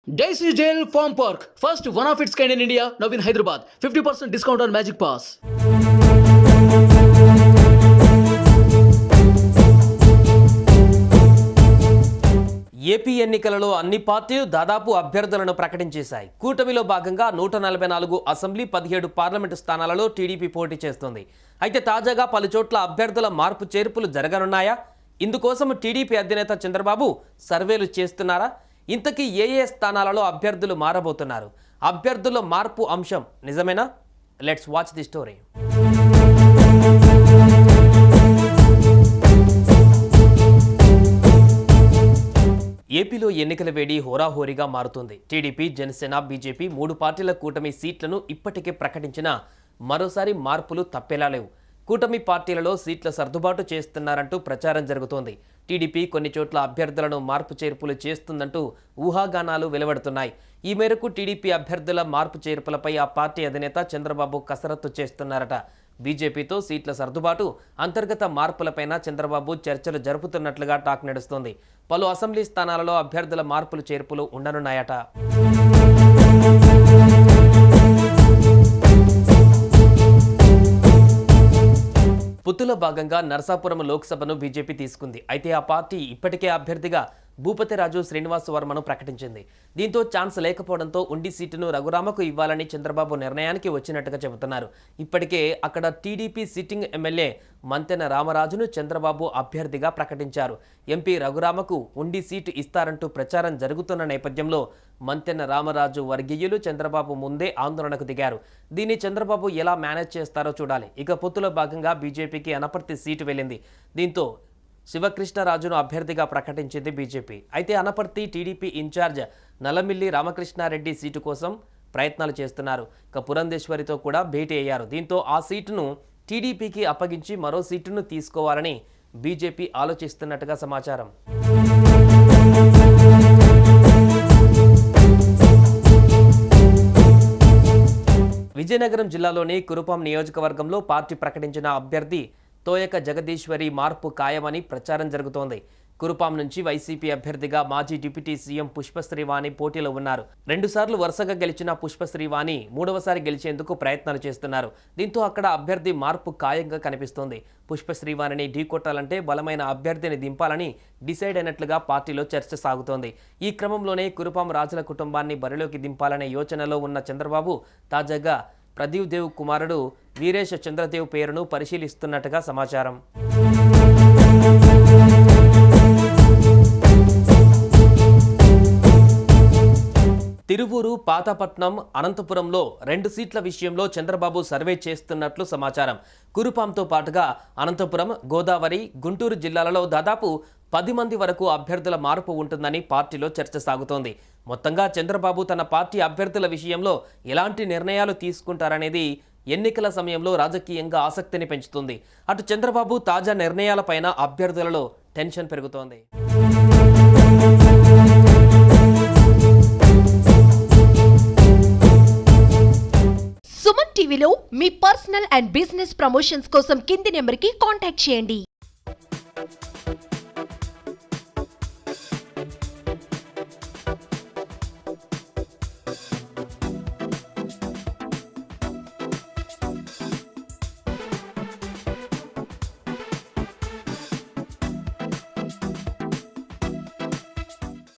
Daisy Jail Farm Park, first one of its kind in India, now in Hyderabad. 50% discount on Magic Pass. AP ఎన్నికలలో అన్ని పార్టీలు దాదాపు అభ్యర్థులను ప్రకటించేశాయి. కూటమిలో భాగంగా 144 అసెంబ్లీ 17 పార్లమెంటు స్థానాలలో టీడీపీ పోటీ చేస్తుంది. అయితే తాజాగా పలు చోట్ల అభ్యర్థుల మార్పు చేర్పులు జరగనున్నాయా? ఇందుకోసం టీడీపీ అధినేత చంద్రబాబు సర్వేలు చేస్తున్నారా? ఇంతకీ ఏ స్థానాలలో అభ్యర్థులు మారబోతున్నారు? అభ్యర్థుల మార్పు అంశం నిజమేనా? Let's watch the story. ఏపీలో ఎన్నికల వేడి హోరాహోరీగా మారుతుంది. టీడీపీ, జనసేన, బీజేపీ 3 పార్టీల కూటమి సీట్లను ఇప్పటికే ప్రకటించినా మరోసారి మార్పులు తప్పేలా లేవు. కూటమి పార్టీలలో సీట్ల సర్దుబాటు చేస్తున్నారంటూ ప్రచారం జరుగుతోంది. టీడీపీ కొన్ని చోట్ల అభ్యర్థులను మార్పు చేర్పులు చేస్తుందంటూ ఊహాగానాలు వెలువడుతున్నాయి. ఈ మేరకు టీడీపీ అభ్యర్థుల మార్పు చేర్పులపై ఆ పార్టీ అధినేత చంద్రబాబు కసరత్తు చేస్తున్నారట. బీజేపీతో సీట్ల సర్దుబాటు, అంతర్గత మార్పులపైన చంద్రబాబు చర్చలు జరుపుతున్నట్లుగా టాక్ నడుస్తోంది. పలు అసెంబ్లీ స్థానాలలో అభ్యర్థుల మార్పులు చేర్పులు ఉండనున్నాయట. పొత్తులో భాగంగా నరసాపురం లోక్సభను బీజేపీ తీసుకుంది. అయితే ఆ పార్టీ ఇప్పటికే అభ్యర్థిగా భూపతిరాజు శ్రీనివాస్ వర్మను ప్రకటించింది. దీంతో ఛాన్స్ లేకపోవడంతో ఉండి సీటును రఘురామకు ఇవ్వాలని చంద్రబాబు నిర్ణయానికి వచ్చినట్టుగా చెబుతున్నారు. ఇప్పటికే అక్కడ టీడీపీ సిట్టింగ్ ఎమ్మెల్యే మంతెన రామరాజును చంద్రబాబు అభ్యర్థిగా ప్రకటించారు. ఎంపీ రఘురామకు ఉండి సీటు ఇస్తారంటూ ప్రచారం జరుగుతున్న నేపథ్యంలో మంతెన రామరాజు వర్గీయులు చంద్రబాబు ముందే ఆందోళనకు దిగారు. దీన్ని చంద్రబాబు ఎలా మేనేజ్ చేస్తారో చూడాలి. ఇక పొత్తులో భాగంగా బీజేపీకి అనపర్తి సీటు వెళ్ళింది. దీంతో శివకృష్ణరాజును అభ్యర్థిగా ప్రకటించింది బీజేపీ. అయితే Anaparthi TDP incharge Nallamilli Ramakrishna Reddy seat కోసం ప్రయత్నాలు చేస్తున్నారు. ఇక పురంధేశ్వరితో కూడా భేటీ అయ్యారు. దీంతో ఆ సీటును టీడీపీకి అప్పగించి మరో సీటును తీసుకోవాలని బీజేపీ ఆలోచిస్తున్నట్టుగా సమాచారం. విజయనగరం జిల్లాలోని కురుపాం నియోజకవర్గంలో పార్టీ ప్రకటించిన అభ్యర్థి తోయక జగదీశ్వరి మార్పు ఖాయమని ప్రచారం జరుగుతోంది. కురుపాం నుంచి వైసీపీ అభ్యర్థిగా మాజీ డిప్యూటీ సీఎం పుష్పశ్రీవాణి పోటీలో ఉన్నారు. 2 సార్లు వరుసగా గెలిచిన పుష్పశ్రీవాణి 3వసారి గెలిచేందుకు ప్రయత్నాలు చేస్తున్నారు. దీంతో అక్కడ అభ్యర్థి మార్పు ఖాయంగా కనిపిస్తోంది. పుష్పశ్రీవాణిని ఢీకొట్టాలంటే బలమైన అభ్యర్థిని దింపాలని డిసైడ్ అయినట్లుగా పార్టీలో చర్చ సాగుతోంది. ఈ క్రమంలోనే కురుపాం రాజుల కుటుంబాన్ని బరిలోకి దింపాలనే యోచనలో ఉన్న చంద్రబాబు తాజాగా ప్రదీప్ దేవ్ కుమారుడు వీరేష్ చంద్రదేవ్ పేరును పరిశీలిస్తున్నట్టుగా సమాచారం. తిరువూరు, పాతపట్నం, అనంతపురంలో 2 సీట్ల విషయంలో చంద్రబాబు సర్వే చేస్తున్నట్లు సమాచారం. కురుపాంతో పాటుగా అనంతపురం, గోదావరి, గుంటూరు జిల్లాలలో దాదాపు 10 మంది వరకు అభ్యర్థుల మార్పు ఉంటుందని పార్టీలో చర్చ సాగుతోంది. మొత్తంగా చంద్రబాబు తన పార్టీ అభ్యర్థుల విషయంలో ఎలాంటి నిర్ణయాలు తీసుకుంటారనేది ఎన్నికల సమయంలో రాజకీయంగా ఆసక్తిని పెంచుతుంది. అటు చంద్రబాబు తాజా నిర్ణయాలపైన అభ్యర్థులలో టెన్షన్ పెరుగుతోంది. సుమన్ టీవీలో మీ పర్సనల్ అండ్ బిజినెస్ ప్రమోషన్స్ కోసం కింది నెంబర్కి కాంటాక్ట్ చేయండి.